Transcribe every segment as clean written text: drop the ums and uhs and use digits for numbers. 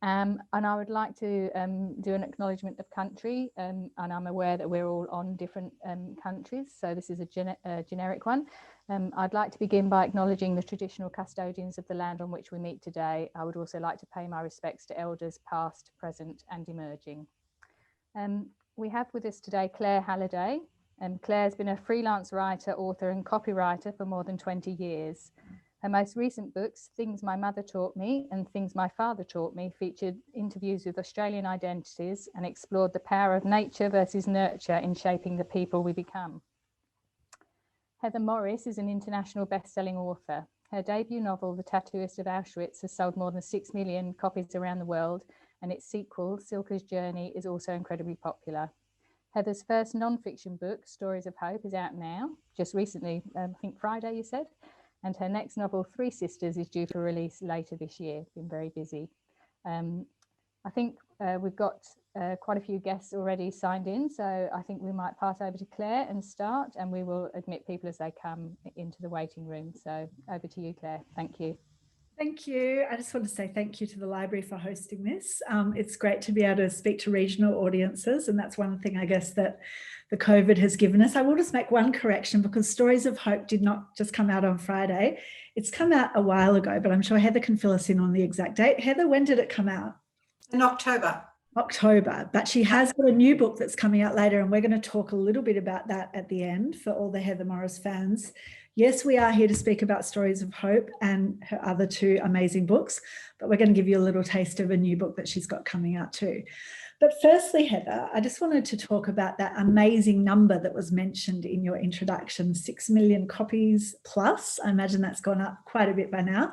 And I would like to do an acknowledgement of country, and I'm aware that we're all on different countries, so this is a generic one. I'd like to begin by acknowledging the traditional custodians of the land on which we meet today. I would also like to pay my respects to elders past, present and emerging. We have with us today Claire Halliday. Claire's been a freelance writer, author and copywriter for more than 20 years. Her most recent books, Things My Mother Taught Me and Things My Father Taught Me, featured interviews with Australian identities and explored the power of nature versus nurture in shaping the people we become. Heather Morris is an international best-selling author. Her debut novel, The Tattooist of Auschwitz, has sold more than 6 million copies around the world, and its sequel, Silke's Journey, is also incredibly popular. Heather's first non-fiction book, Stories of Hope, is out now, just recently, I think Friday you said, and her next novel, Three Sisters, is due for release later this year. Been very busy. I think we've got quite a few guests already signed in, so I think we might pass over to Claire and start, and we will admit people as they come into the waiting room. So over to you, Claire. Thank you. Thank you. I just want to say thank you to the library for hosting this. It's great to be able to speak to regional audiences, and that's one thing I guess that the COVID has given us. I will just make one correction, because Stories of Hope did not just come out on Friday. It's come out a while ago, but I'm sure Heather can fill us in on the exact date. Heather, when did it come out? In October. October, but she has got a new book that's coming out later, and we're going to talk a little bit about that at the end for all the Heather Morris fans. Yes, we are here to speak about Stories of Hope and her other two amazing books, but we're going to give you a little taste of a new book that she's got coming out too. But firstly, Heather, I just wanted to talk about that amazing number that was mentioned in your introduction, 6 million copies plus. I imagine that's gone up quite a bit by now,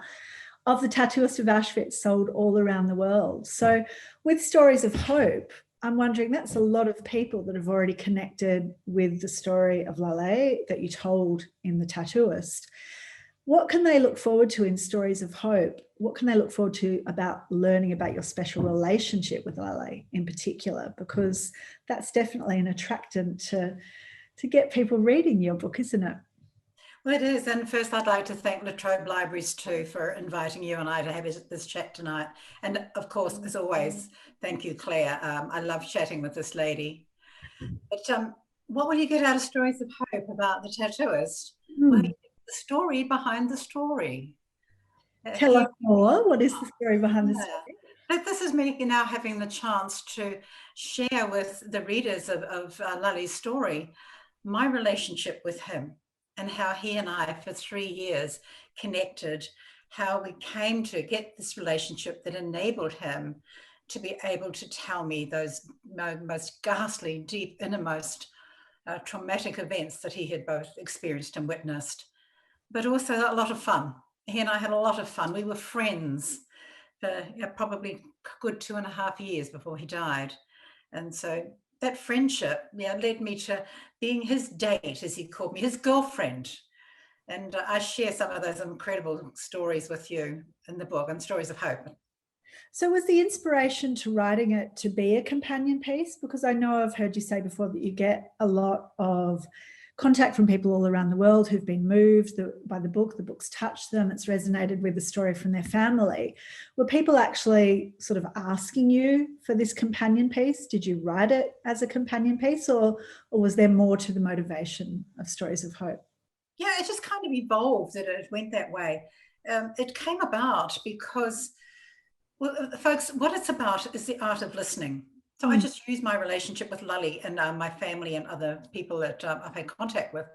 of The Tattooist of Auschwitz, sold all around the world. So with Stories of Hope, I'm wondering, that's a lot of people that have already connected with the story of Lale that you told in The Tattooist. What can they look forward to in Stories of Hope? What can they look forward to about learning about your special relationship with Lale in particular? Because that's definitely an attractant to get people reading your book, isn't it? Well, it is. And first, I'd like to thank Latrobe Libraries too for inviting you and I to have this chat tonight. And of course, as always, thank you, Claire. I love chatting with this lady. But what will you get out of Stories of Hope about the tattooist? Well, the story behind the story. Tell us more. What is the story behind the story? This is me now having the chance to share with the readers of Lale's story my relationship with him, and how he and I, for 3 years, connected, how we came to get this relationship that enabled him to be able to tell me those most ghastly, deep, innermost traumatic events that he had both experienced and witnessed, but also a lot of fun. He and I had a lot of fun. We were friends for probably a good 2.5 years before he died. And so that friendship led me to being his date, as he called me, his girlfriend. And I share some of those incredible stories with you in the book, and Stories of Hope. So was the inspiration to writing it to be a companion piece? Because I know I've heard you say before that you get a lot of contact from people all around the world who've been moved by the book. The book's touched them. It's resonated with the story from their family. Were people actually sort of asking you for this companion piece? Did you write it as a companion piece, or was there more to the motivation of Stories of Hope? Yeah, it just kind of evolved, that it went that way. It came about because, well, folks, what it's about is the art of listening. So I just use my relationship with Lale and my family and other people that I've had contact with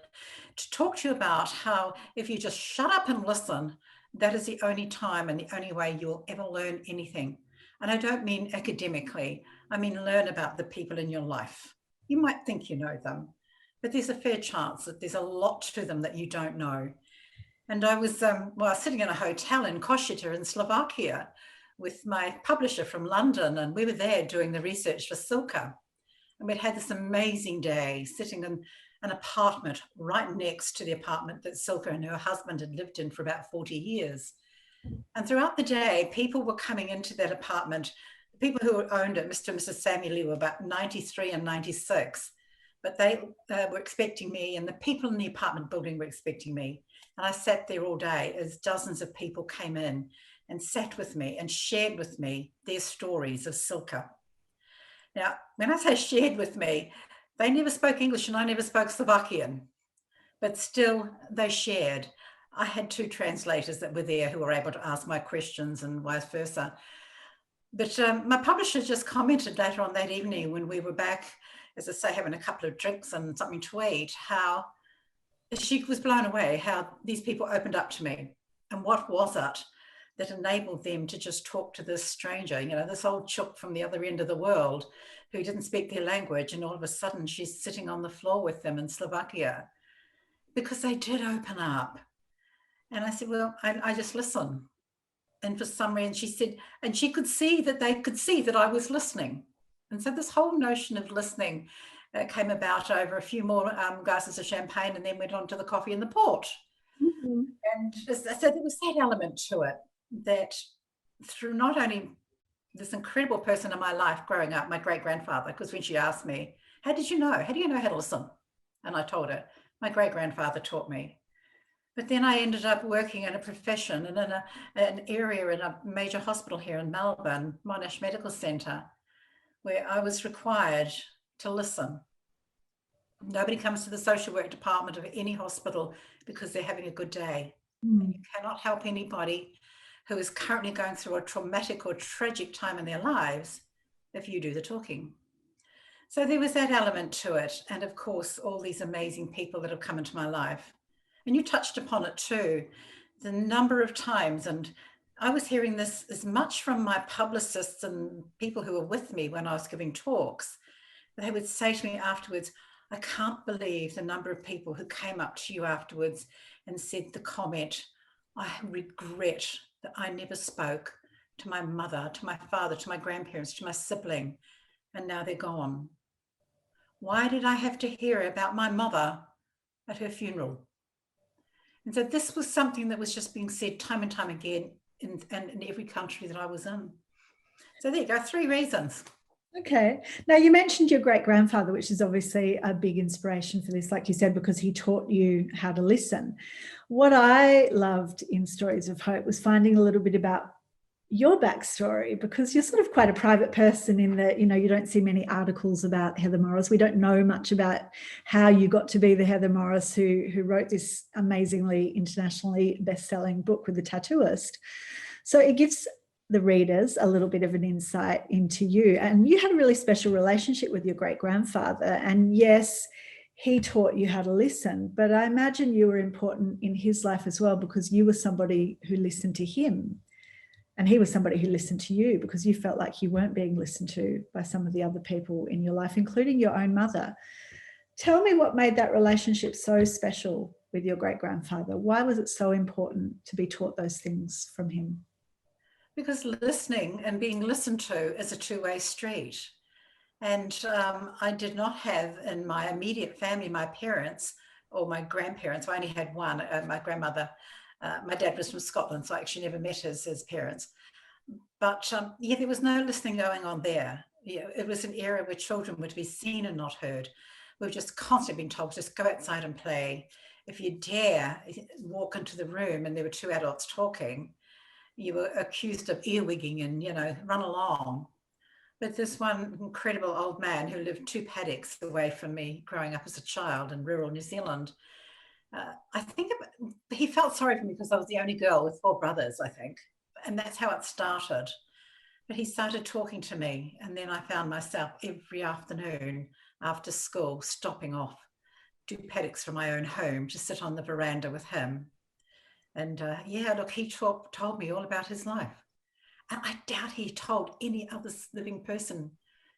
to talk to you about how if you just shut up and listen, that is the only time and the only way you'll ever learn anything. And I don't mean academically, I mean learn about the people in your life. You might think you know them, but there's a fair chance that there's a lot to them that you don't know. And I was sitting in a hotel in Košice in Slovakia with my publisher from London, and we were there doing the research for Silke. And we'd had this amazing day sitting in an apartment right next to the apartment that Silke and her husband had lived in for about 40 years. And throughout the day, people were coming into that apartment. The people who owned it, Mr. and Mrs. Sammy Lee, were about 93 and 96, but they were expecting me, and the people in the apartment building were expecting me. And I sat there all day as dozens of people came in and sat with me and shared with me their stories of Silka. Now, when I say shared with me, they never spoke English and I never spoke Slovakian, but still they shared. I had 2 translators that were there who were able to ask my questions and vice versa. But my publisher just commented later on that evening when we were back, as I say, having a couple of drinks and something to eat, how she was blown away how these people opened up to me. And what was it that enabled them to just talk to this stranger, you know, this old chook from the other end of the world who didn't speak their language, and all of a sudden she's sitting on the floor with them in Slovakia? Because they did open up. And I said, well, I just listen. And for some reason she said, and she could see that they could see that I was listening. And so this whole notion of listening came about over a few more glasses of champagne, and then went on to the coffee and the port. Mm-hmm. And so there was that element to it, that through not only this incredible person in my life growing up, my great-grandfather, because when she asked me, how do you know how to listen? And I told her, my great-grandfather taught me. But then I ended up working in a profession and in an area in a major hospital here in Melbourne, Monash Medical Centre, where I was required to listen. Nobody comes to the social work department of any hospital because they're having a good day. Mm. You cannot help anybody who is currently going through a traumatic or tragic time in their lives if you do the talking. So there was that element to it. And of course, all these amazing people that have come into my life. And you touched upon it too, the number of times, and I was hearing this as much from my publicists and people who were with me when I was giving talks. They would say to me afterwards, I can't believe the number of people who came up to you afterwards and said the comment, I regret that I never spoke to my mother, to my father, to my grandparents, to my sibling, and now they're gone. Why did I have to hear about my mother at her funeral? And so this was something that was just being said time and time again in every country that I was in. So there you go, 3 reasons. Okay. Now, you mentioned your great-grandfather, which is obviously a big inspiration for this, like you said, because he taught you how to listen. What I loved in Stories of Hope was finding a little bit about your backstory, because you're sort of quite a private person in that, you know, you don't see many articles about Heather Morris. We don't know much about how you got to be the Heather Morris who wrote this amazingly internationally best-selling book with the tattooist. So it gives the readers a little bit of an insight into you. And you had a really special relationship with your great-grandfather. And yes, he taught you how to listen, but I imagine you were important in his life as well, because you were somebody who listened to him. And he was somebody who listened to you because you felt like you weren't being listened to by some of the other people in your life, including your own mother. Tell me what made that relationship so special with your great-grandfather. Why was it so important to be taught those things from him? Because listening and being listened to is a two-way street. And I did not have in my immediate family, my parents or my grandparents. I only had one, my grandmother. My dad was from Scotland, so I actually never met his parents. But yeah, there was no listening going on there. You know, it was an era where children were to be seen and not heard. We were just constantly being told, just go outside and play. If you dare walk into the room and there were 2 adults talking, you were accused of earwigging and, you know, run along. But this one incredible old man who lived 2 paddocks away from me growing up as a child in rural New Zealand, I think he felt sorry for me because I was the only girl with 4 brothers, I think. And that's how it started. But he started talking to me. And then I found myself every afternoon after school stopping off 2 paddocks from my own home to sit on the veranda with him. And yeah, look, he told me all about his life. And I doubt he told any other living person,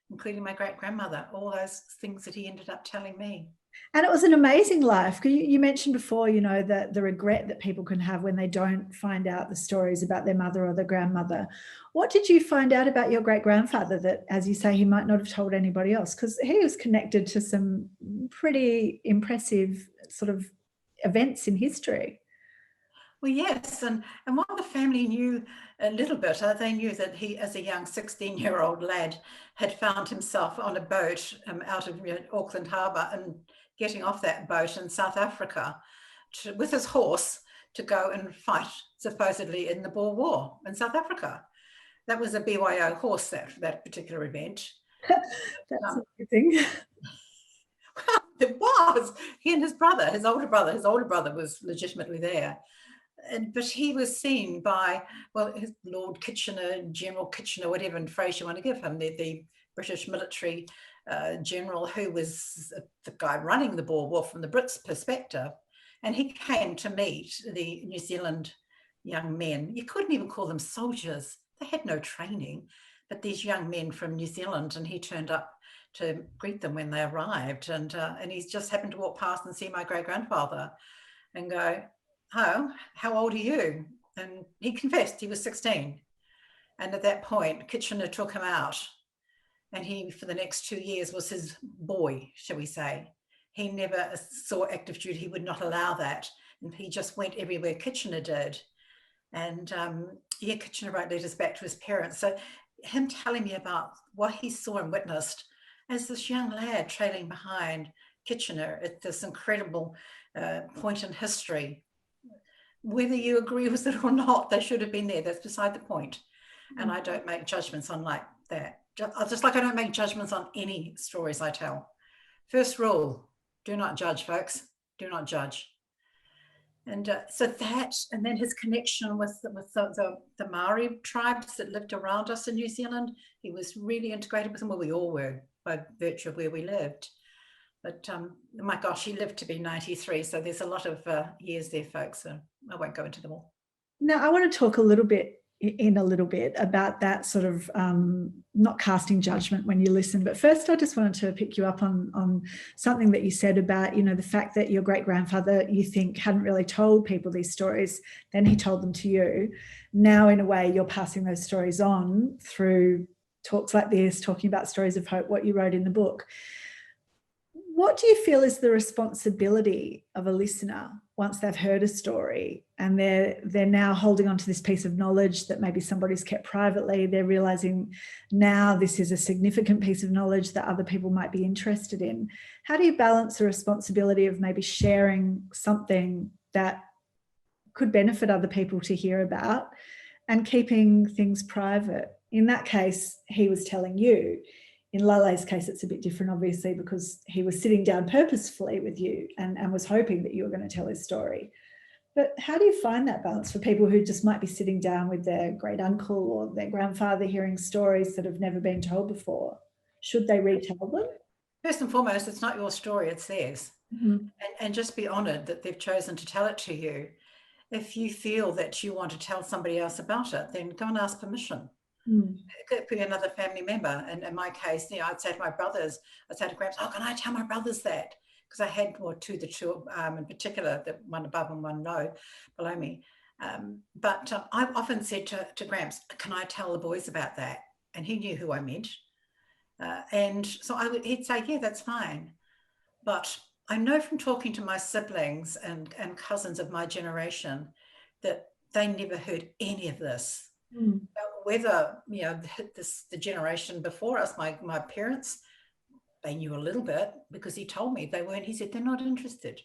including my great-grandmother, all those things that he ended up telling me. And it was an amazing life. You mentioned before, you know, the regret that people can have when they don't find out the stories about their mother or their grandmother. What did you find out about your great-grandfather that, as you say, he might not have told anybody else? Because he was connected to some pretty impressive sort of events in history. Well, yes, and while the family knew a little bit, they knew that he, as a young 16-year-old lad, had found himself on a boat out of Auckland Harbour and getting off that boat in South Africa with his horse to go and fight supposedly in the Boer War in South Africa. That was a BYO horse, that particular event. That's amazing. Well, it was. He and his brother, his older brother was legitimately there. But he was seen by, well, his Lord Kitchener, General Kitchener, whatever and phrase you want to give him, the British military general who was the guy running the Boer War from the Brits' perspective. And he came to meet the New Zealand young men. You couldn't even call them soldiers. They had no training, but these young men from New Zealand, and he turned up to greet them when they arrived. And he just happened to walk past and see my great-grandfather and go, "Oh, how old are you?" And he confessed he was 16. And at that point, Kitchener took him out. And he, for the next 2 years, was his boy, shall we say. He never saw active duty. He would not allow that. And he just went everywhere Kitchener did. And Kitchener wrote letters back to his parents. So him telling me about what he saw and witnessed as this young lad trailing behind Kitchener at this incredible point in history. Whether you agree with it or not, they should have been there. That's beside the point. And I don't make judgments on like that. Just like I don't make judgments on any stories I tell. First rule, do not judge, folks. Do not judge. And so that, and then his connection with the Maori tribes that lived around us in New Zealand, he was really integrated with them. Well, we all were by virtue of where we lived. But my gosh, he lived to be 93. So there's a lot of years there, folks. So I won't go into them all. Now, I want to talk a little bit about that sort of not casting judgment when you listen. But first, I just wanted to pick you up on something that you said about, the fact that your great-grandfather, you think, hadn't really told people these stories. Then he told them to you. Now, in a way, you're passing those stories on through talks like this, talking about stories of hope, what you wrote in the book. What do you feel is the responsibility of a listener once they've heard a story and they're now holding on to this piece of knowledge that maybe somebody's kept privately? They're realizing now this is a significant piece of knowledge that other people might be interested in. How do you balance the responsibility of maybe sharing something that could benefit other people to hear about and keeping things private? In that case, he was telling you. In Lale's case, it's a bit different, obviously, because he was sitting down purposefully with you and was hoping that you were going to tell his story. But how do you find that balance for people who just might be sitting down with their great uncle or their grandfather hearing stories that have never been told before? Should they retell them? First and foremost, it's not your story, it's theirs. Mm-hmm. And just be honoured that they've chosen to tell it to you. If you feel that you want to tell somebody else about it, then go and ask permission. It could be another family member. And in my case, I'd say to my brothers, I'd say to Gramps, "Oh, can I tell my brothers that?" Because I had the two in particular, that one above and one below me. But I've often said to Gramps, "Can I tell the boys about that?" And he knew who I meant. And so he'd say, "Yeah, that's fine." But I know from talking to my siblings and cousins of my generation that they never heard any of this. Whether the generation before us, my parents, they knew a little bit because he told me they weren't. He said they're not interested.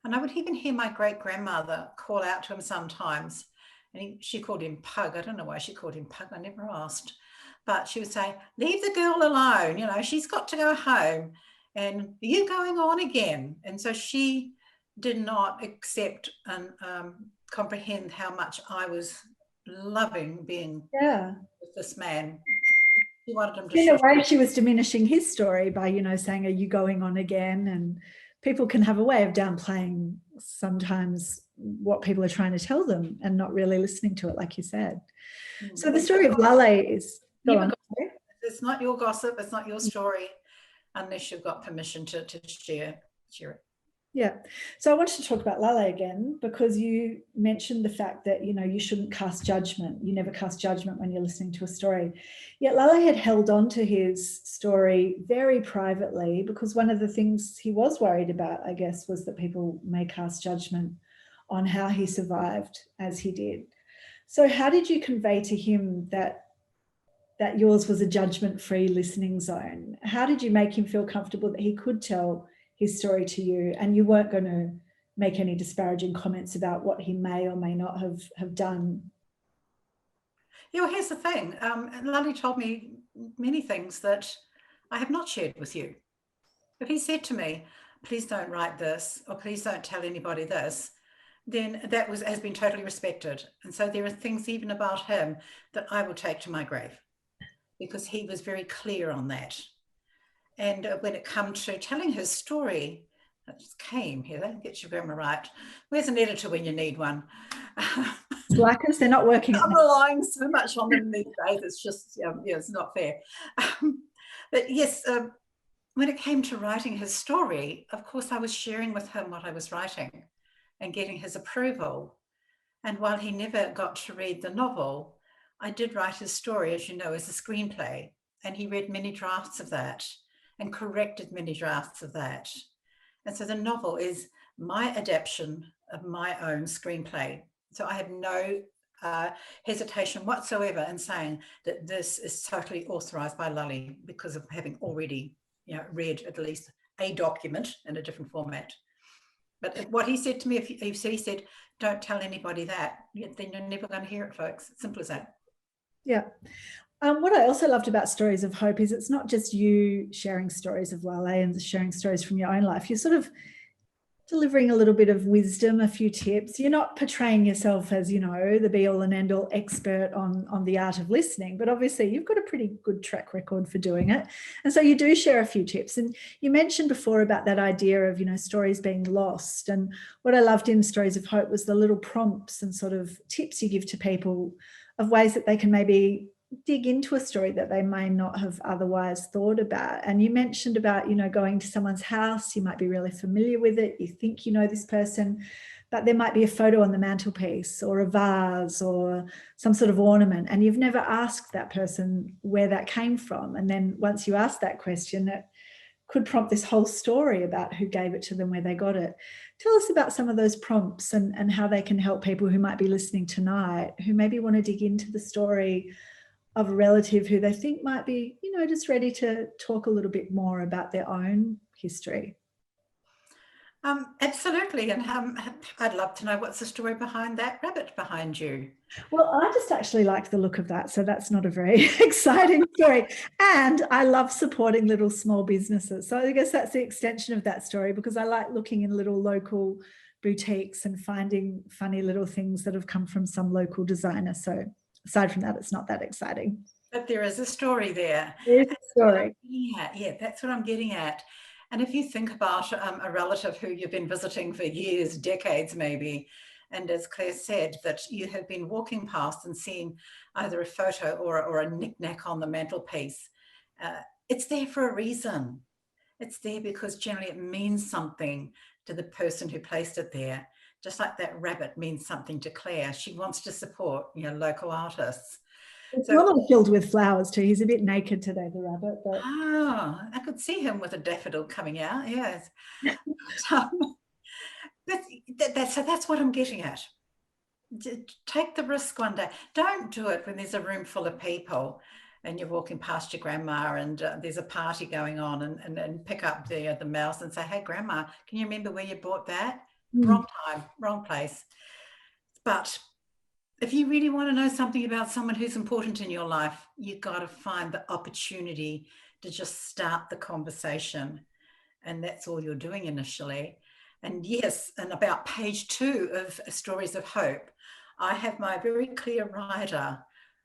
And I would even hear my great-grandmother call out to him sometimes, and she called him Pug. I don't know why she called him Pug. I never asked, but she would say, "Leave the girl alone. She's got to go home, and are you going on again?" And so she did not accept and comprehend how much I was loving being with this man. She wanted him to in a way, she was diminishing his story by, saying, "Are you going on again?" And people can have a way of downplaying sometimes what people are trying to tell them and not really listening to it, like you said. So the story of Lale is... It's not your gossip. It's not your story unless you've got permission to share it. Yeah. So I wanted to talk about Lale again, because you mentioned the fact that, you shouldn't cast judgment. You never cast judgment when you're listening to a story. Yet Lale had held on to his story very privately because one of the things he was worried about, I guess, was that people may cast judgment on how he survived as he did. So how did you convey to him that yours was a judgment-free listening zone? How did you make him feel comfortable that he could tell his story to you and you weren't going to make any disparaging comments about what he may or may not have done. Yeah, well, here's the thing. Lale told me many things that I have not shared with you. If he said to me, please don't write this, or please don't tell anybody this, then that has been totally respected. And so there are things even about him that I will take to my grave, because he was very clear on that. And when it comes to telling his story, it just came here, get your grammar right. Where's an editor when you need one? Slackers, they're not working. I'm relying so much on them these days. It's just, yeah, it's not fair. But yes, when it came to writing his story, of course, I was sharing with him what I was writing and getting his approval. And while he never got to read the novel, I did write his story, as you know, as a screenplay. And he read many drafts of that and corrected many drafts of that. And so the novel is my adaptation of my own screenplay. So I have no hesitation whatsoever in saying that this is totally authorized by Lale, because of having already, read at least a document in a different format. But what he said to me, if he said, don't tell anybody that, then you're never going to hear it, folks. It's simple as that. Yeah. What I also loved about Stories of Hope is it's not just you sharing stories of Lale and sharing stories from your own life. You're sort of delivering a little bit of wisdom, a few tips. You're not portraying yourself as, the be-all and end-all expert on the art of listening, but obviously you've got a pretty good track record for doing it. And so you do share a few tips. And you mentioned before about that idea of, stories being lost. And what I loved in Stories of Hope was the little prompts and sort of tips you give to people of ways that they can maybe dig into a story that they may not have otherwise thought about. And you mentioned about, going to someone's house, you might be really familiar with it, you think you know this person, but there might be a photo on the mantelpiece or a vase or some sort of ornament, and you've never asked that person where that came from. And then once you ask that question, it could prompt this whole story about who gave it to them, where they got it. Tell us about some of those prompts and how they can help people who might be listening tonight, who maybe want to dig into the story of a relative who they think might be, just ready to talk a little bit more about their own history. Absolutely. And I'd love to know what's the story behind that rabbit behind you. Well, I just actually like the look of that. So that's not a very exciting story. And I love supporting little small businesses. So I guess that's the extension of that story, because I like looking in little local boutiques and finding funny little things that have come from some local designer. So aside from that, it's not that exciting. But there is a story there. There's a story. Yeah, that's what I'm getting at. And if you think about a relative who you've been visiting for years, decades maybe, and as Claire said, that you have been walking past and seen either a photo or a knick-knack on the mantelpiece, it's there for a reason. It's there because generally it means something to the person who placed it there. Just like that rabbit means something to Claire. She wants to support, local artists. It's normally filled with flowers too. He's a bit naked today, the rabbit. But I could see him with a daffodil coming out. Yes. That's what I'm getting at. Take the risk one day. Don't do it when there's a room full of people and you're walking past your grandma and there's a party going on, and pick up the mouse and say, hey, grandma, can you remember where you bought that? Wrong time, wrong place. But if you really want to know something about someone who's important in your life, you've got to find the opportunity to just start the conversation. And that's all you're doing initially. And yes, and about page 2 of Stories of Hope, I have my very clear rider.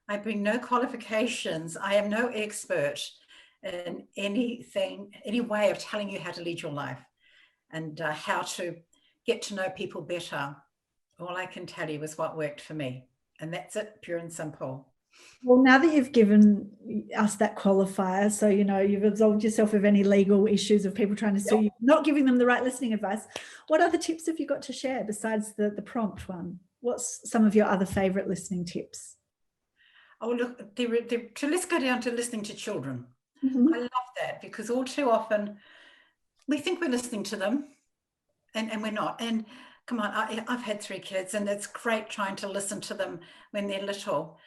I bring no qualifications. I am no expert in anything, any way of telling you how to lead your life and how to get to know people better. All I can tell you is what worked for me. And that's it, pure and simple. Well, now that you've given us that qualifier, so, you've absolved yourself of any legal issues of people trying to sue you, not giving them the right listening advice, what other tips have you got to share besides the prompt one? What's some of your other favourite listening tips? Oh, look, let's go down to listening to children. Mm-hmm. I love that, because all too often we think we're listening to them and we're not. And come on, I've had 3 kids and it's great trying to listen to them when they're little.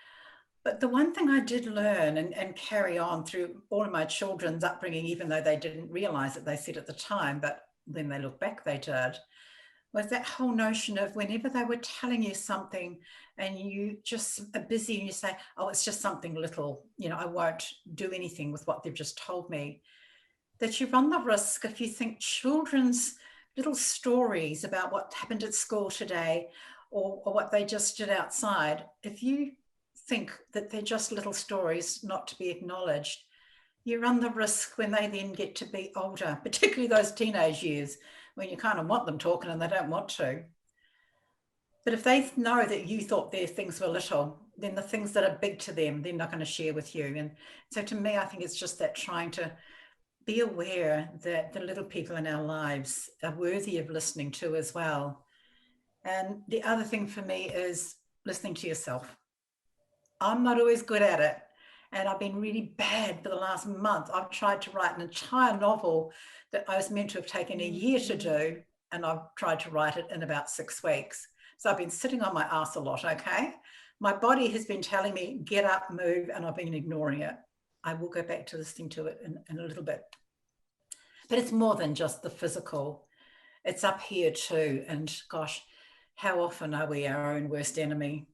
But the one thing I did learn and carry on through all of my children's upbringing, even though they didn't realize it, they said at the time, but when they look back, they did, was that whole notion of whenever they were telling you something and you just are busy and you say, oh, it's just something little, I won't do anything with what they've just told me, that you run the risk, if you think children's little stories about what happened at school today or what they just did outside, if you think that they're just little stories not to be acknowledged, you run the risk when they then get to be older, particularly those teenage years when you kind of want them talking and they don't want to. But if they know that you thought their things were little, then the things that are big to them, they're not going to share with you. And so to me, I think it's just that trying to be aware that the little people in our lives are worthy of listening to as well. And the other thing for me is listening to yourself. I'm not always good at it. And I've been really bad for the last month. I've tried to write an entire novel that I was meant to have taken a year to do, and I've tried to write it in about 6 weeks. So I've been sitting on my ass a lot, okay? My body has been telling me, get up, move, and I've been ignoring it. I will go back to listening to it in a little bit. But it's more than just the physical. It's up here too. And gosh, how often are we our own worst enemy?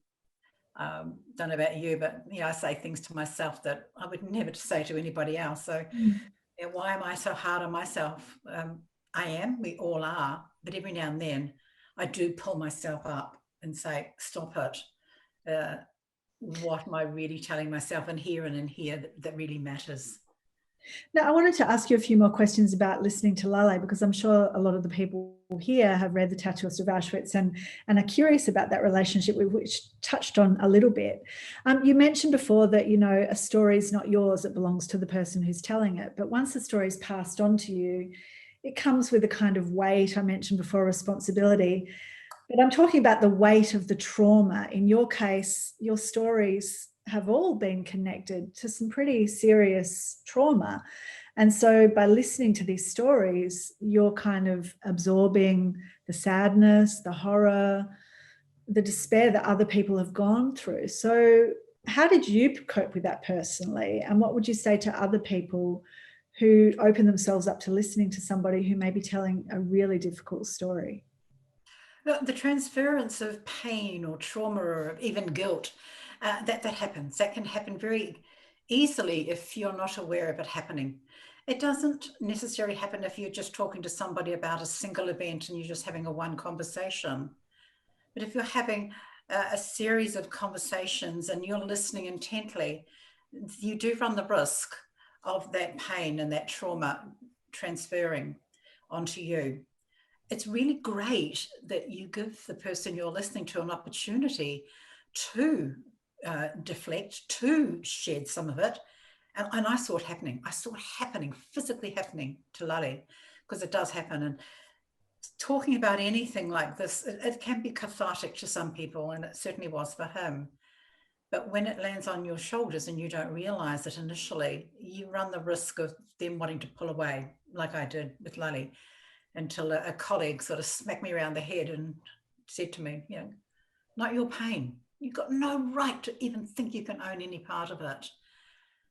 Don't know about you, but I say things to myself that I would never say to anybody else. So why am I so hard on myself? I am, we all are, but every now and then I do pull myself up and say, stop it. What am I really telling myself in here and in here that really matters? Now, I wanted to ask you a few more questions about listening to Lale, because I'm sure a lot of the people here have read The Tattooist of Auschwitz and are curious about that relationship, which touched on a little bit. You mentioned before that, a story is not yours, it belongs to the person who's telling it. But once the story is passed on to you, it comes with a kind of weight. I mentioned before, responsibility. But I'm talking about the weight of the trauma. In your case, your stories have all been connected to some pretty serious trauma. And so by listening to these stories, you're kind of absorbing the sadness, the horror, the despair that other people have gone through. So how did you cope with that personally? And what would you say to other people who open themselves up to listening to somebody who may be telling a really difficult story? The transference of pain or trauma or even guilt, that happens. That can happen very easily if you're not aware of it happening. It doesn't necessarily happen if you're just talking to somebody about a single event and you're just having a one conversation. But if you're having a series of conversations and you're listening intently, you do run the risk of that pain and that trauma transferring onto you. It's really great that you give the person you're listening to an opportunity to deflect, to shed some of it. And I saw it happening. I saw it happening, physically happening to Lale, because it does happen. And talking about anything like this, it can be cathartic to some people, and it certainly was for him. But when it lands on your shoulders and you don't realize it initially, you run the risk of them wanting to pull away, like I did with Lale, until a colleague sort of smacked me around the head and said to me, not your pain. You've got no right to even think you can own any part of it.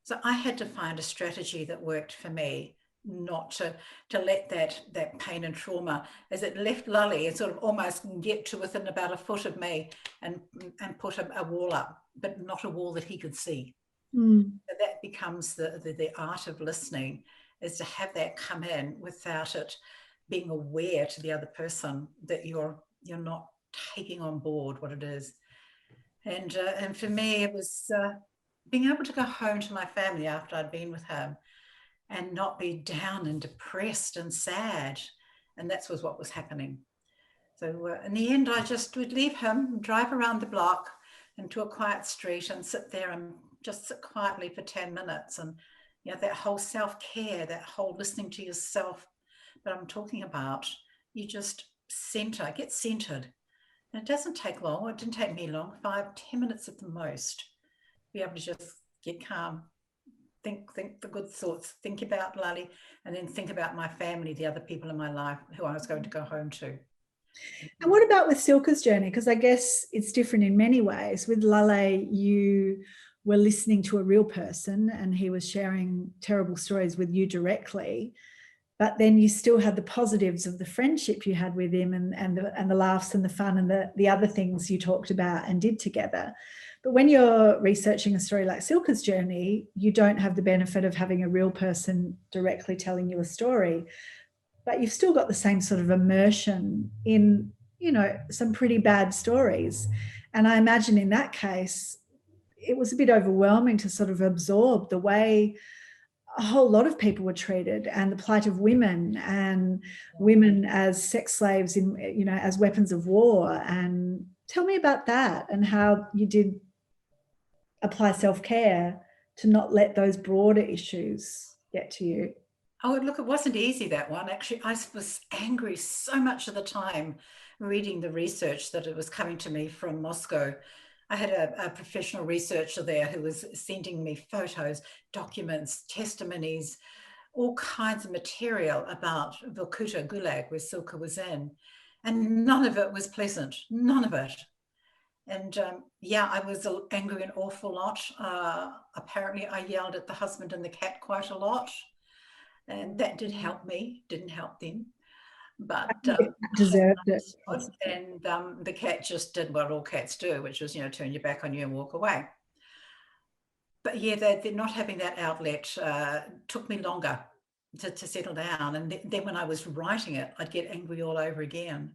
So I had to find a strategy that worked for me, not to let that pain and trauma, as it left Lale, it sort of almost get to within about a foot of me and put a wall up, but not a wall that he could see. So that becomes the art of listening, is to have that come in without it being aware to the other person that you're not taking on board what it is. And for me, it was being able to go home to my family after I'd been with him and not be down and depressed and sad. And that was what was happening. So in the end, I just would leave him, drive around the block into a quiet street and sit there and just sit quietly for 10 minutes. And that whole self-care, that whole listening to yourself. But I'm talking about, you just get centered. And it doesn't take long. It didn't take me long, 5-10 minutes at the most. Be able to just get calm, think the good thoughts, think about Lale, and then think about my family, the other people in my life who I was going to go home to. And what about with Silke's journey? Because I guess it's different in many ways. With Lale, you were listening to a real person and he was sharing terrible stories with you directly. but then you still had the positives of the friendship you had with him, and the laughs and the fun and the other things you talked about and did together. But when you're researching a story like Silke's journey, you don't have the benefit of having a real person directly telling you a story, but you've still got the same sort of immersion in, you know, some pretty bad stories. And I imagine in that case, it was a bit overwhelming to sort of absorb the way a whole lot of people were treated, and the plight of women, and women as sex slaves in, you know, as weapons of war. And tell me about that and how you did apply self-care to not let those broader issues get to you. Oh, look, it wasn't easy, that one. Actually, I was angry so much of the time reading the research that it was coming to me from Moscow. I had a professional researcher there who was sending me photos, documents, testimonies, all kinds of material about Vorkuta Gulag, where Silke was in. And none of it was pleasant, none of it. And yeah, I was angry an awful lot. Apparently, I yelled at the husband and the cat quite a lot. And that did help me, didn't help them. But deserved it. And the cat just did what all cats do, which was, you know, turn your back on you and walk away. But yeah, they're not having that outlet took me longer to settle down. And then when I was writing it, I'd get angry all over again.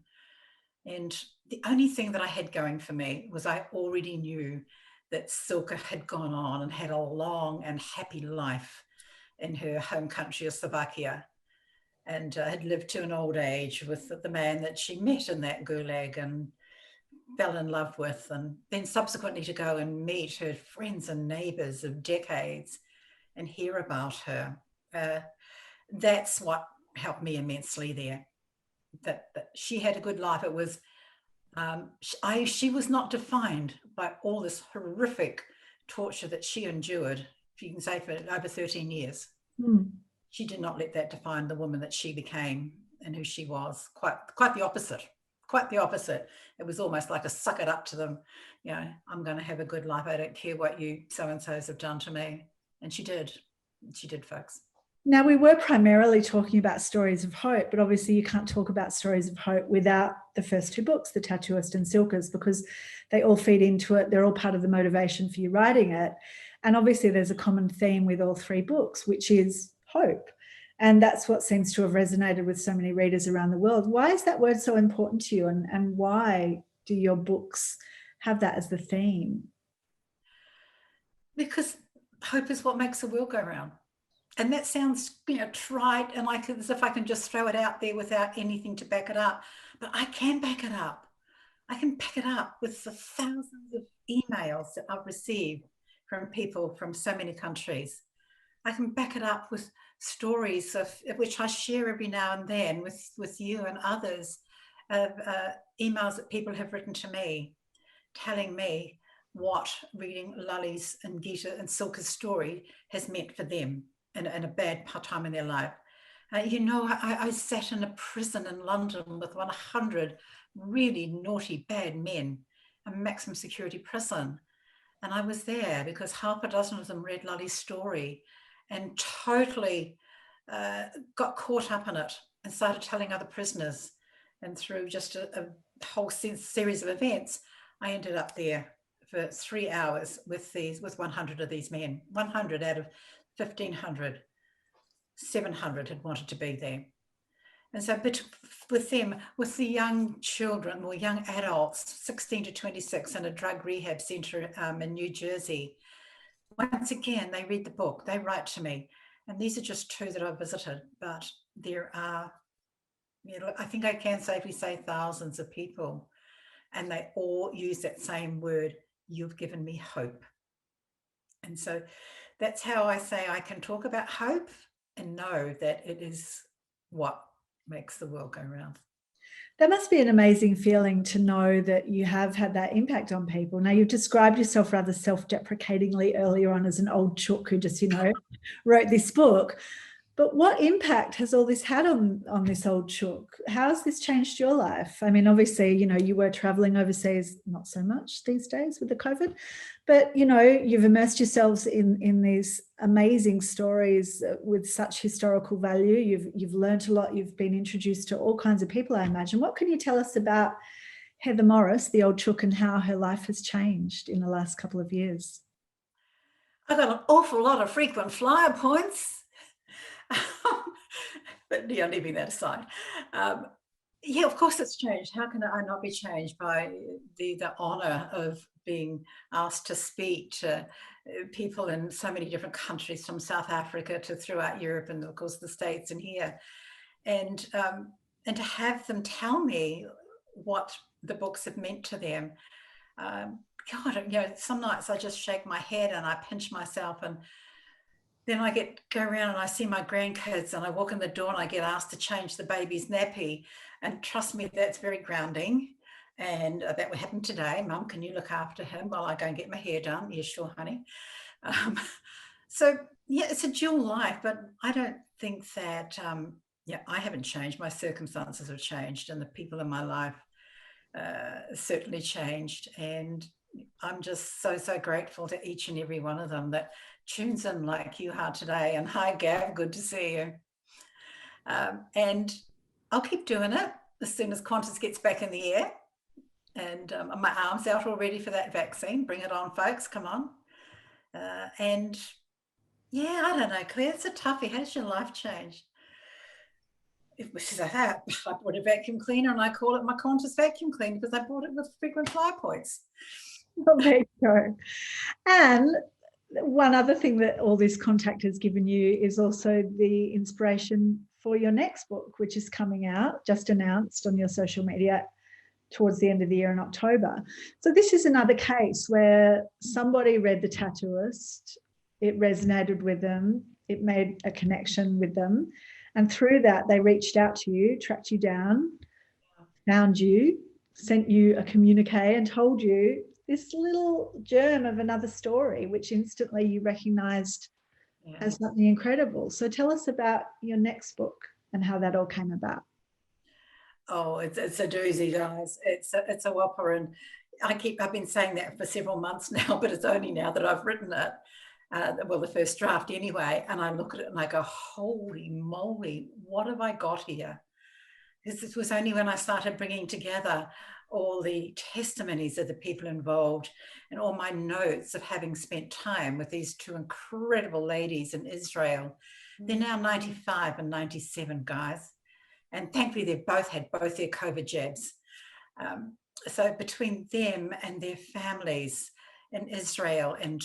And the only thing that I had going for me was I already knew that Silke had gone on and had a long and happy life in her home country of Slovakia, and had lived to an old age with the man that she met in that gulag and fell in love with, and then subsequently to go and meet her friends and neighbors of decades and hear about her. That's what helped me immensely there, that she had a good life. It was, she was not defined by all this horrific torture that she endured, if you can say, for over 13 years. She did not let that define the woman that she became and who she was. Quite the opposite. Quite the opposite. It was almost like a suck it up to them. You know, I'm going to have a good life. I don't care what you so-and-sos have done to me. And she did. She did, folks. Now, we were primarily talking about stories of hope, but obviously you can't talk about stories of hope without the first two books, The Tattooist and Silke's, because they all feed into it. They're all part of the motivation for you writing it. And obviously there's a common theme with all three books, which is hope. And that's what seems to have resonated with so many readers around the world. Why is that word so important to you? And why do your books have that as the theme? Because hope is what makes the world go round. And that sounds, you know, trite and like as if I can just throw it out there without anything to back it up. But I can back it up. I can back it up with the thousands of emails that I've received from people from so many countries. I can back it up with stories of which I share every now and then with you and others, of emails that people have written to me telling me what reading Lale's and Gita and Silke's story has meant for them in a bad time in their life. You know, I sat in a prison in London with 100 really naughty, bad men, a maximum security prison. And I was there because half a dozen of them read Lale's story and totally got caught up in it and started telling other prisoners. And through just a whole series of events, I ended up there for 3 hours with 100 of these men. 100 out of 1,500, 700 had wanted to be there. And so with them, with the young children or young adults, 16 to 26 in a drug rehab center in New Jersey, once again, they read the book, they write to me. And these are just two that I've visited, but there are, you know, I think I can safely say thousands of people, and they all use that same word, you've given me hope. And so that's how I say I can talk about hope and know that it is what makes the world go round. That must be an amazing feeling to know that you have had that impact on people. Now, you've described yourself rather self-deprecatingly earlier on as an old chook who just, you know, wrote this book. But what impact has all this had on this old chook? How's this changed your life? I mean, obviously, you were traveling overseas, not so much these days with the COVID, but, you've immersed yourselves in these amazing stories with such historical value. You've learned a lot. You've been introduced to all kinds of people, I imagine. What can you tell us about Heather Morris, the old chook, and how her life has changed in the last couple of years? I got an awful lot of frequent flyer points. But yeah, leaving that aside. Yeah, of course it's changed. How can I not be changed by the honor of being asked to speak to people in so many different countries, from South Africa to throughout Europe and of course the States and here, and to have them tell me what the books have meant to them. God, some nights I just shake my head and I pinch myself, and then I go around and I see my grandkids and I walk in the door and I get asked to change the baby's nappy. And trust me, that's very grounding. And that would happen today. Mum, can you look after him while I go and get my hair done? Yeah, sure, honey. So, yeah, it's a dual life, but I don't think that, I haven't changed. My circumstances have changed and the people in my life certainly changed. And I'm just so grateful to each and every one of them that tunes in like you are today. And hi, Gav, good to see you. And I'll keep doing it as soon as Qantas gets back in the air. And my arm's out already for that vaccine. Bring it on, folks. Come on. And yeah, I don't know, Claire, it's a toughie. How does your life change? I bought a vacuum cleaner and I call it my Qantas vacuum cleaner because I bought it with frequent flyer points. Well, there you go. And one other thing that all this contact has given you is also the inspiration for your next book, which is coming out, just announced on your social media towards the end of the year in October. So this is another case where somebody read The Tattooist, it resonated with them, it made a connection with them, and through that they reached out to you, tracked you down, found you, sent you a communique and told you this little germ of another story, which instantly you recognised as something incredible. So tell us about your next book and how that all came about. Oh, it's a doozy, guys. It's a whopper, and I've been saying that for several months now, but it's only now that I've written it. Well, the first draft anyway, and I look at it and I go, holy moly, what have I got here? Because it was only when I started bringing together all the testimonies of the people involved and all my notes of having spent time with these two incredible ladies in Israel. They're now 95 and 97, guys. And thankfully, they've both had both their COVID jabs. So between them and their families in Israel and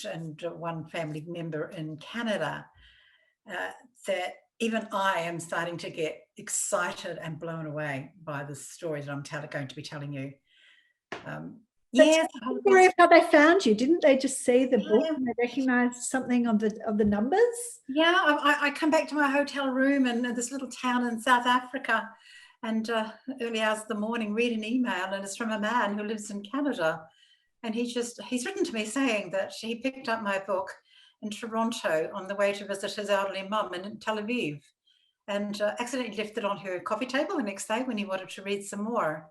one family member in Canada, that even I am starting to get excited and blown away by the story that I'm going to be telling you. Yes, story of how they found you. Didn't they just see the book and they recognized something of the numbers? Yeah, I come back to my hotel room in this little town in South Africa, and early hours of the morning read an email, and it's from a man who lives in Canada, and he's written to me saying that he picked up my book in Toronto on the way to visit his elderly mum in Tel Aviv, and accidentally left it on her coffee table the next day when he wanted to read some more.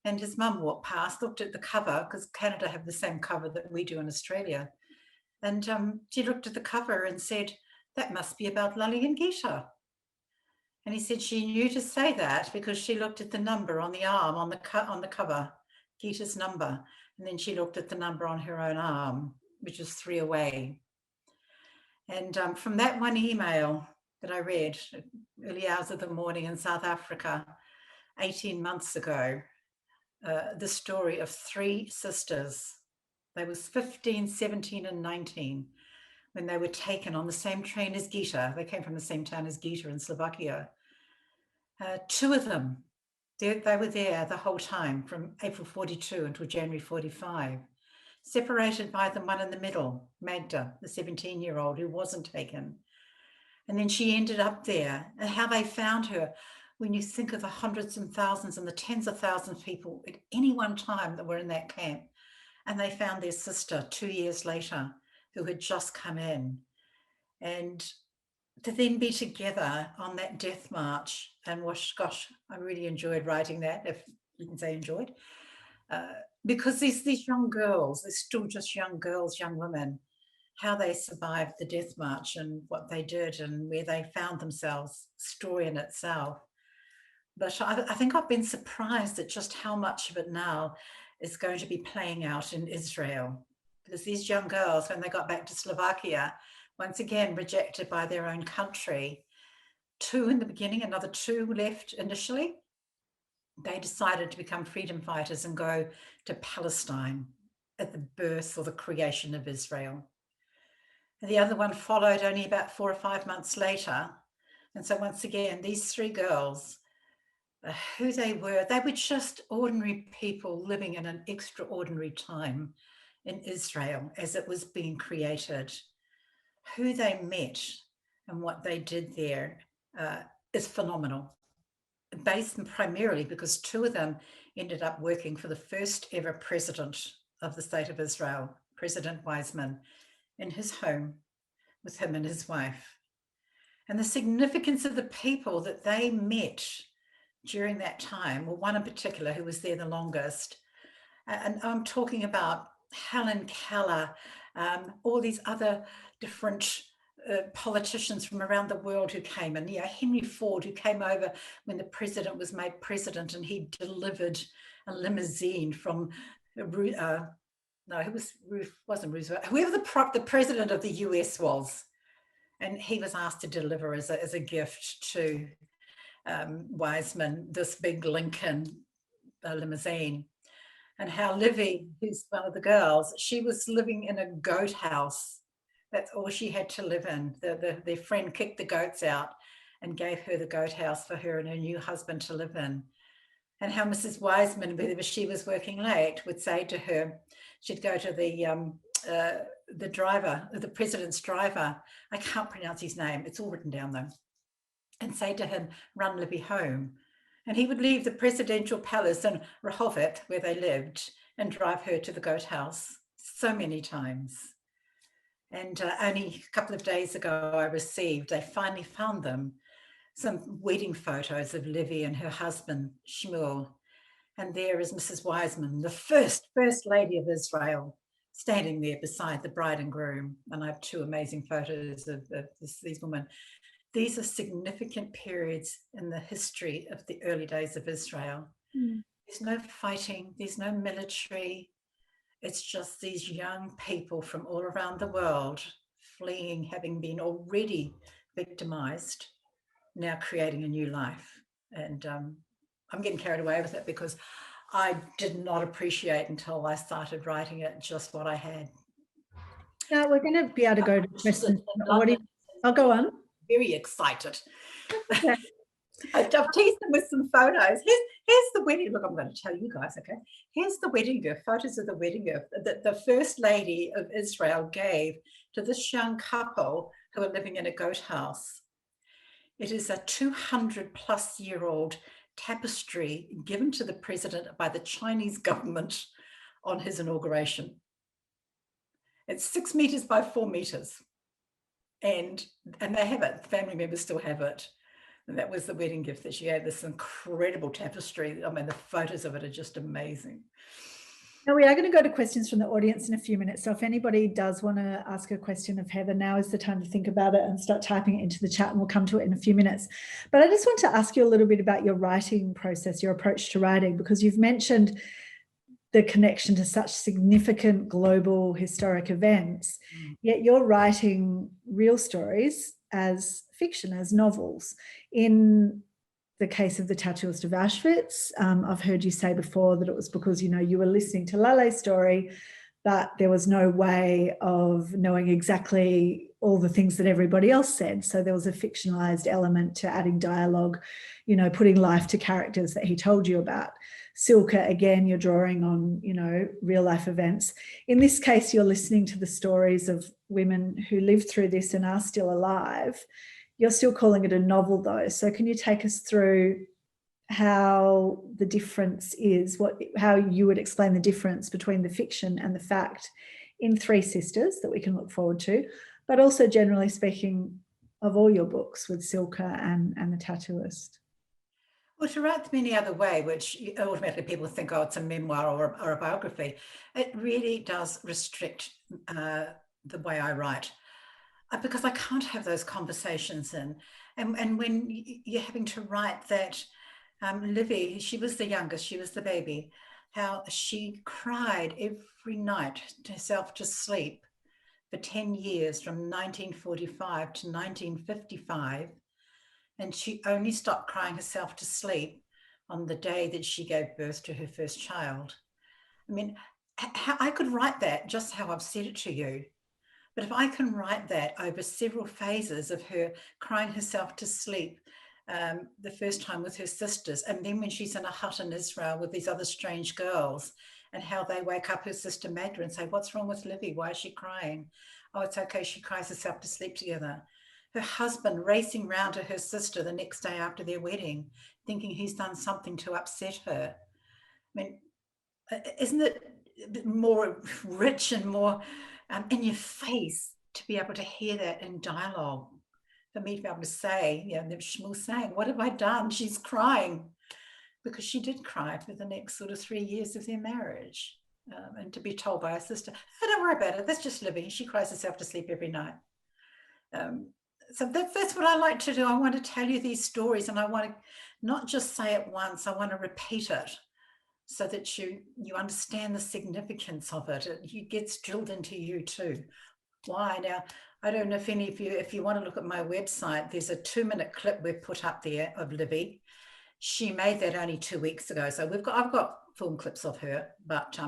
And his mum walked past, looked at the cover, because Canada have the same cover that we do in Australia. And she looked at the cover and said, that must be about Lale and Gita. And he said she knew to say that because she looked at the number on the arm, on the cover, Gita's number. And then she looked at the number on her own arm, which was 3 away. And from that one email that I read early hours of the morning in South Africa, 18 months ago, the story of 3 sisters. They was 15, 17, and 19 when they were taken on the same train as Gita. They came from the same town as Gita in Slovakia. 2 of them, they were there the whole time from April 42 until January 45, separated by the one in the middle, Magda, the 17-year-old who wasn't taken. And then she ended up there, and how they found her. When you think of the hundreds and thousands and the tens of thousands of people at any one time that were in that camp, and they found their sister 2 years later who had just come in. And to then be together on that death march. And gosh, I really enjoyed writing that, if you can say enjoyed, because these young girls, they're still just young girls, young women, how they survived the death march and what they did and where they found themselves, story in itself. But I think I've been surprised at just how much of it now is going to be playing out in Israel, because these young girls, when they got back to Slovakia, once again rejected by their own country, 2 in the beginning, another 2 left initially. They decided to become freedom fighters and go to Palestine at the birth or the creation of Israel. And the other one followed only about 4 or 5 months later. And so once again, these 3 girls, who they were just ordinary people living in an extraordinary time in Israel as it was being created. Who they met and what they did there is phenomenal, based primarily because 2 of them ended up working for the first ever president of the state of Israel, President Weizmann, in his home with him and his wife. And the significance of the people that they met during that time, well, one in particular who was there the longest, and I'm talking about Helen Keller, all these other different politicians from around the world who came in. Henry Ford, who came over when the president was made president, and he delivered a limousine from wasn't Roosevelt, whoever the president of the US was, and he was asked to deliver as a gift to Weizmann this big Lincoln limousine. And how Livy, who's one of the girls, she was living in a goat house. That's all she had to live in. Their friend kicked the goats out and gave her the goat house for her and her new husband to live in. And how Mrs. Weizmann, whenever she was working late, would say to her, she'd go to the driver, the president's driver, I can't pronounce his name, it's all written down though, and say to him, run Libby home. And he would leave the presidential palace in Rehovot, where they lived, and drive her to the goat house so many times. And only a couple of days ago, they finally found them, some wedding photos of Livy and her husband, Shmuel. And there is Mrs. Weizmann, the first lady of Israel, standing there beside the bride and groom. And I have 2 amazing photos of these women. These are significant periods in the history of the early days of Israel. There's no fighting, there's no military. It's just these young people from all around the world fleeing, having been already victimized, now creating a new life. And I'm getting carried away with it because I did not appreciate until I started writing it just what I had. Now we're going to be able to go to questions. I'll go on. Very excited. I've teased them with some photos. Here's the wedding. Look, I'm going to tell you guys, okay? Here's the wedding gift, photos of the wedding gift that the First Lady of Israel gave to this young couple who are living in a goat house. It is a 200-plus-year-old tapestry given to the president by the Chinese government on his inauguration. It's 6 meters by 4 meters. And they have it, the family members still have it. And that was the wedding gift that she gave, this incredible tapestry. I mean, the photos of it are just amazing. Now we are going to go to questions from the audience in a few minutes. So if anybody does want to ask a question of Heather, now is the time to think about it and start typing it into the chat, and we'll come to it in a few minutes. But I just want to ask you a little bit about your writing process, your approach to writing, because you've mentioned the connection to such significant global historic events, yet you're writing real stories as fiction, as novels. In the case of the Tattooist of Auschwitz, I've heard you say before that it was because, you were listening to Lale's story, but there was no way of knowing exactly all the things that everybody else said. So there was a fictionalized element to adding dialogue, putting life to characters that he told you about. Silke, again, you're drawing on, real life events. In this case, you're listening to the stories of women who lived through this and are still alive. You're still calling it a novel though. So can you take us through how the difference is, how you would explain the difference between the fiction and the fact in Three Sisters that we can look forward to, but also generally speaking, of all your books with Silka and The Tattooist? Well, to write them any other way, which automatically people think, oh, it's a memoir or a biography, it really does restrict the way I write, because I can't have those conversations in. And when you're having to write that, Livy, she was the youngest, she was the baby, how she cried every night herself to sleep for 10 years from 1945 to 1955. And she only stopped crying herself to sleep on the day that she gave birth to her first child. I mean, I could write that just how I've said it to you. But if I can write that over several phases of her crying herself to sleep the first time with her sisters, and then when she's in a hut in Israel with these other strange girls, and how they wake up her sister Magda and say, what's wrong with Livy? Why is she crying? Oh, it's okay. She cries herself to sleep together. Her husband racing round to her sister the next day after their wedding, thinking he's done something to upset her. I mean, isn't it more rich and more in your face to be able to hear that in dialogue? For me to be able to say, you know, Shmuel saying, what have I done? She's crying. Because she did cry for the next sort of 3 years of their marriage. And to be told by her sister, oh, don't worry about it, that's just Livy. She cries herself to sleep every night. So that's what I like to do. I want to tell you these stories, and I want to not just say it once, I want to repeat it so that you understand the significance of it. It gets drilled into you too. Why? Now, I don't know if any of you, if you want to look at my website, there's a 2-minute clip we've put up there of Livy. She made that only 2 weeks ago. So I've got film clips of her, but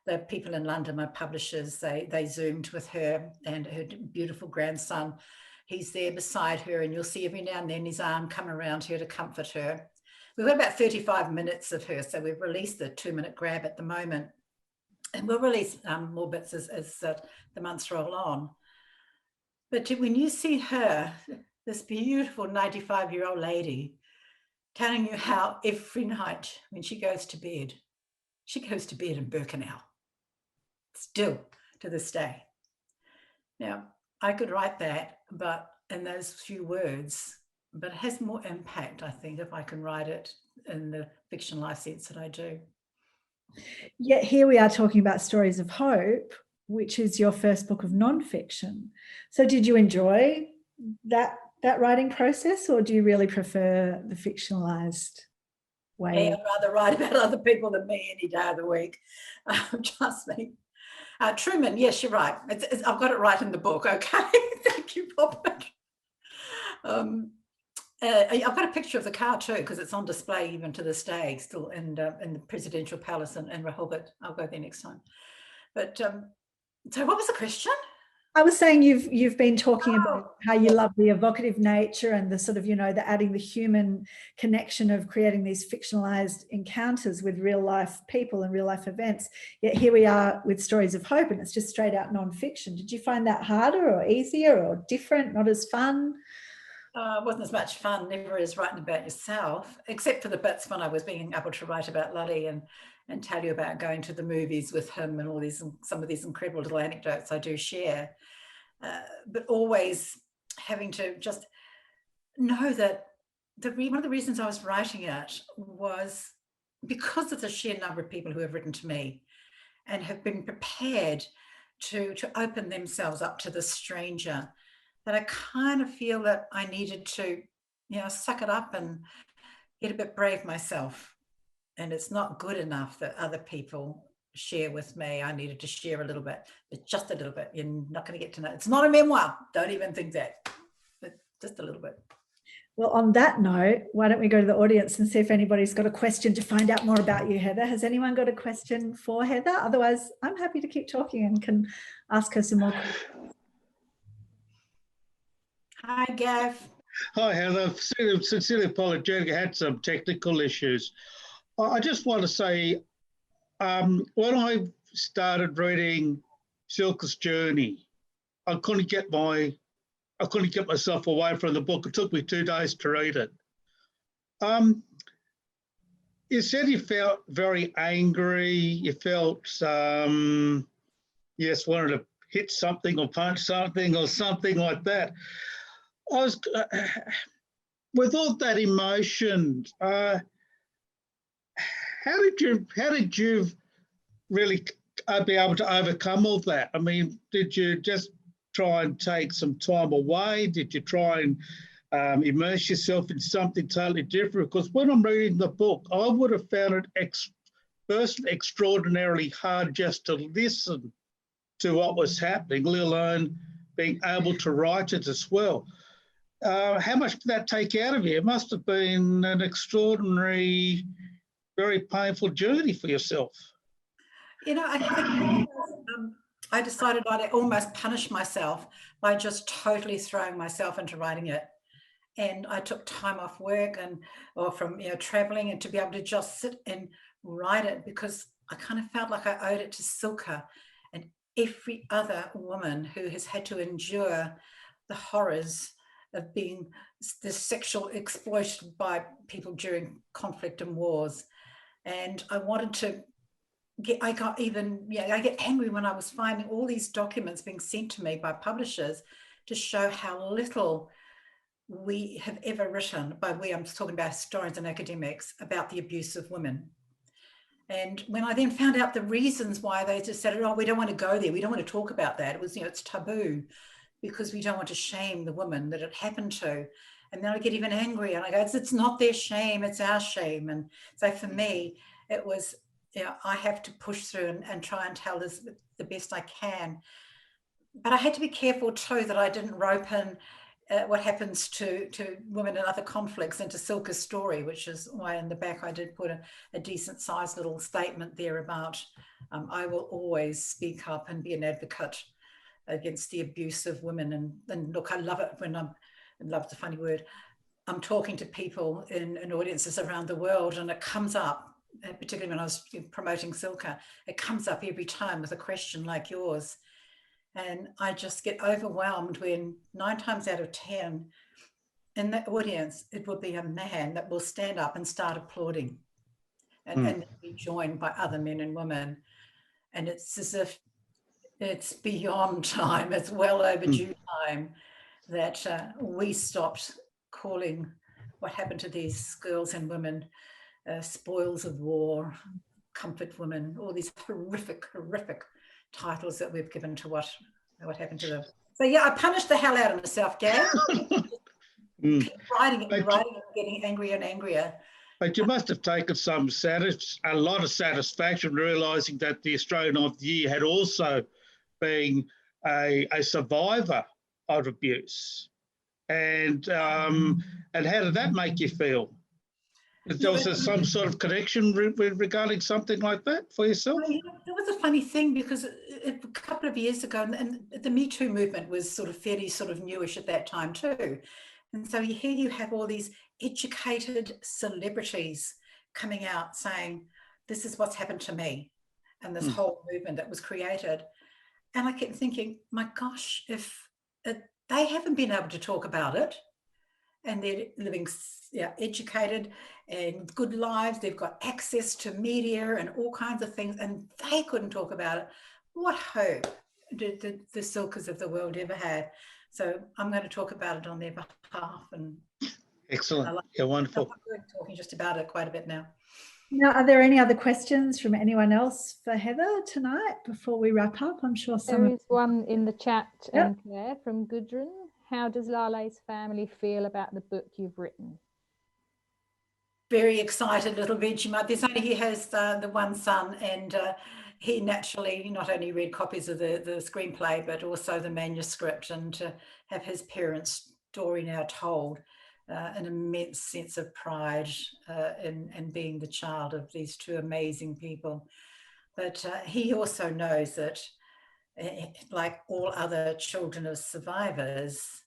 the people in London, my publishers, they Zoomed with her and her beautiful grandson. He's there beside her, and you'll see every now and then his arm come around her to comfort her. We've got about 35 minutes of her, so we've released the 2-minute grab at the moment. And we'll release more bits as the months roll on. But when you see her, this beautiful 95-year-old lady, telling you how every night when she goes to bed in Birkenau, still to this day. Now, I could write that, but in those few words, but it has more impact, I think, if I can write it in the fictionalized sense that I do. Yet here we are talking about Stories of Hope, which is your first book of nonfiction. So did you enjoy that writing process, or do you really prefer the fictionalized way? Yeah, I'd rather write about other people than me any day of the week. Trust me. Truman, yes, you're right. I've got it right in the book. Okay, thank you, Robert. I've got a picture of the car too, because it's on display even to this day, still in the presidential palace in Rehoboth. I'll go there next time. But so, what was the question? I was saying you've been talking about how you love the evocative nature and the sort of, you know, the adding the human connection of creating these fictionalized encounters with real life people and real life events. Yet here we are with Stories of Hope, and it's just straight out nonfiction. Did you find that harder or easier or different, not as fun? It wasn't as much fun, never as writing about yourself, except for the bits when I was being able to write about Lale and tell you about going to the movies with him and all these, some of these incredible little anecdotes I do share. But always having to just know that one of the reasons I was writing it was because of the sheer number of people who have written to me and have been prepared to open themselves up to the stranger, that I kind of feel that I needed to, you know, suck it up and get a bit brave myself. And it's not good enough that other people share with me. I needed to share a little bit, but just a little bit. You're not going to get to know. It's not a memoir. Don't even think that, but just a little bit. Well, on that note, why don't we go to the audience and see if anybody's got a question to find out more about you, Heather? Has anyone got a question for Heather? Otherwise, I'm happy to keep talking and can ask her some more questions. Hi, Gav. Hi, Heather. Sincerely apologetic. I had some technical issues. I just want to say, when I started reading Silka's Journey, I couldn't get myself away from the book. It took me 2 days to read it. You said you felt very angry. You felt, yes, wanted to hit something or punch something or something like that. I was with all that emotion. How did you really be able to overcome all that? I mean, did you just try and take some time away? Did you try and immerse yourself in something totally different? Because when I'm reading the book, I would have found it first extraordinarily hard just to listen to what was happening, let alone being able to write it as well. How much did that take out of you? It must have been an extraordinary, very painful journey for yourself. You know, I decided I'd almost punish myself by just totally throwing myself into writing it. And I took time off work or from traveling, and to be able to just sit and write it, because I kind of felt like I owed it to Silke and every other woman who has had to endure the horrors of being sexual exploited by people during conflict and wars. And I wanted to I get angry when I was finding all these documents being sent to me by publishers to show how little we have ever written, by we I'm talking about historians and academics, about the abuse of women. And when I then found out the reasons why they just said, oh, we don't want to go there, we don't want to talk about that, it was, it's taboo because we don't want to shame the woman that it happened to. And then I get even angry and I go, it's not their shame, it's our shame. And so for me, it was, I have to push through and try and tell this the best I can. But I had to be careful too that I didn't rope in what happens to women in other conflicts into Silke's story, which is why in the back I did put a decent sized little statement there about I will always speak up and be an advocate against the abuse of women. And look, I love it when love's a funny word, I'm talking to people in audiences around the world, and it comes up, particularly when I was promoting Silke, it comes up every time with a question like yours. And I just get overwhelmed when 9 times out of 10 in the audience, it will be a man that will stand up and start applauding and be joined by other men and women. And it's as if it's beyond time, it's well overdue time that we stopped calling what happened to these girls and women spoils of war, comfort women, all these horrific titles that we've given to what happened to them. So yeah, I punished the hell out of myself, Gab. Keep writing and getting angrier and angrier. But you must have taken a lot of satisfaction realising that the Australian of the Year had also been a survivor of abuse. And how did that make you feel? Was there some sort of connection regarding something like that for yourself? Well, there was a funny thing because a couple of years ago, and the Me Too movement was sort of fairly sort of newish at that time too. And so here you have all these educated celebrities coming out saying, this is what's happened to me, and this whole movement that was created. And I kept thinking, my gosh, if they haven't been able to talk about it, and they're living educated and good lives, they've got access to media and all kinds of things, and they couldn't talk about it, what hope did the Silkes of the world ever have? So I'm going to talk about it on their behalf. And excellent. Yeah, wonderful. I'm talking just about it quite a bit now. Now, are there any other questions from anyone else for Heather tonight before we wrap up? I'm sure there is one in the chat, Claire, from Gudrun. How does Lale's family feel about the book you've written? Very excited, little Vegemite. There's only he has the one son, and he naturally not only read copies of the screenplay but also the manuscript, and to have his parents' story now told, an immense sense of pride in being the child of these two amazing people. But he also knows that, like all other children of survivors,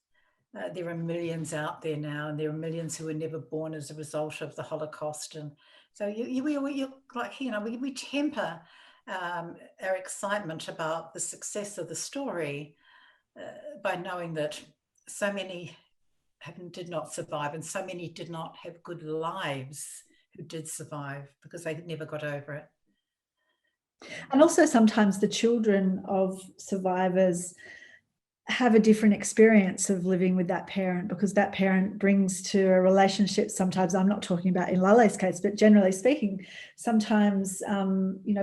there are millions out there now, and there are millions who were never born as a result of the Holocaust. And so we temper our excitement about the success of the story by knowing that so many did not survive, and so many did not have good lives who did survive because they never got over it. And also sometimes the children of survivors have a different experience of living with that parent, because that parent brings to a relationship, sometimes, I'm not talking about in Lale's case, but generally speaking, sometimes,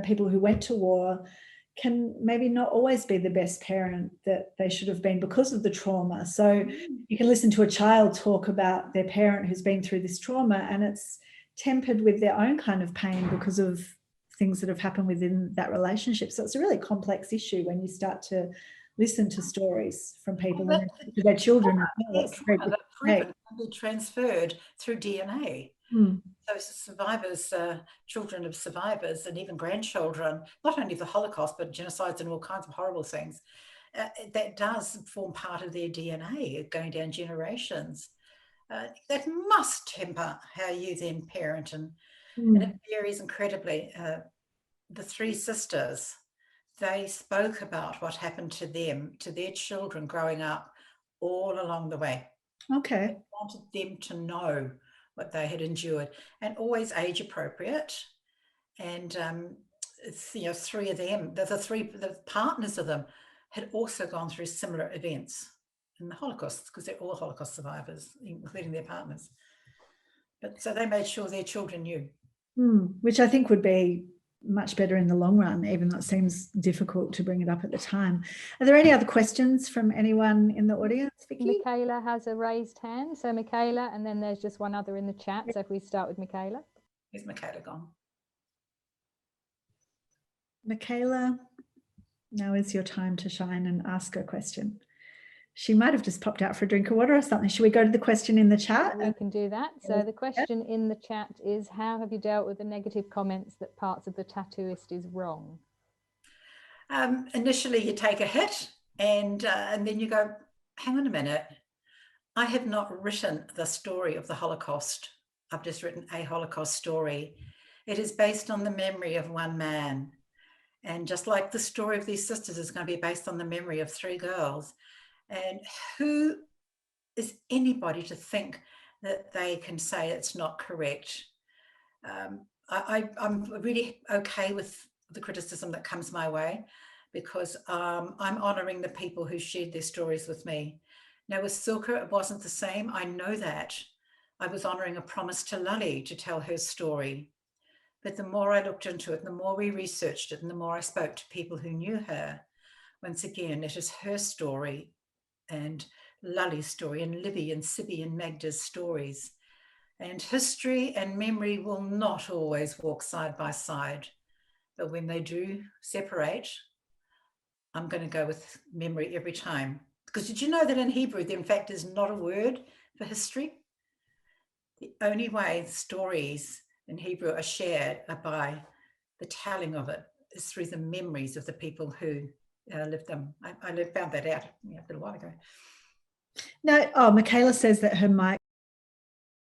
people who went to war can maybe not always be the best parent that they should have been because of the trauma. So you can listen to a child talk about their parent who's been through this trauma, and it's tempered with their own kind of pain because of things that have happened within that relationship. So it's a really complex issue when you start to listen to stories from people and to their children. Trauma that proven can be transferred through DNA. So survivors, children of survivors, and even grandchildren, not only the Holocaust, but genocides and all kinds of horrible things, that does form part of their DNA going down generations. That must temper how you then parent, and it varies incredibly. The three sisters, they spoke about what happened to them, to their children growing up all along the way. Okay. They wanted them to know what they had endured, and always age appropriate. And three of them, the partners of them had also gone through similar events in the Holocaust, because they're all Holocaust survivors, including their partners. But so they made sure their children knew. Which I think would be much better in the long run, even though it seems difficult to bring it up at the time. Are there any other questions from anyone in the audience, Vicky? Michaela has a raised hand. So Michaela, and then there's just one other in the chat. So if we start with Michaela. Where's Michaela gone? Michaela, now is your time to shine and ask a question. She might have just popped out for a drink of water or something. Should we go to the question in the chat? We can do that. So the question in the chat is, how have you dealt with the negative comments that parts of the tattooist is wrong? Initially, you take a hit, and then you go, hang on a minute. I have not written the story of the Holocaust. I've just written a Holocaust story. It is based on the memory of one man. And just like the story of these sisters is going to be based on the memory of three girls. And who is anybody to think that they can say it's not correct? I'm really okay with the criticism that comes my way, because I'm honouring the people who shared their stories with me. Now with Silka, it wasn't the same. I know that. I was honouring a promise to Lale to tell her story. But the more I looked into it, the more we researched it, and the more I spoke to people who knew her, once again, it is her story, and Lale's story, and Libby and Sibby and Magda's stories. And history and memory will not always walk side by side. But when they do separate, I'm going to go with memory every time. Because did you know that in Hebrew, there in fact is not a word for history? The only way stories in Hebrew are shared are by the telling of it, is through the memories of the people who lived them. I found that out a little while ago. No, Michaela says that her mic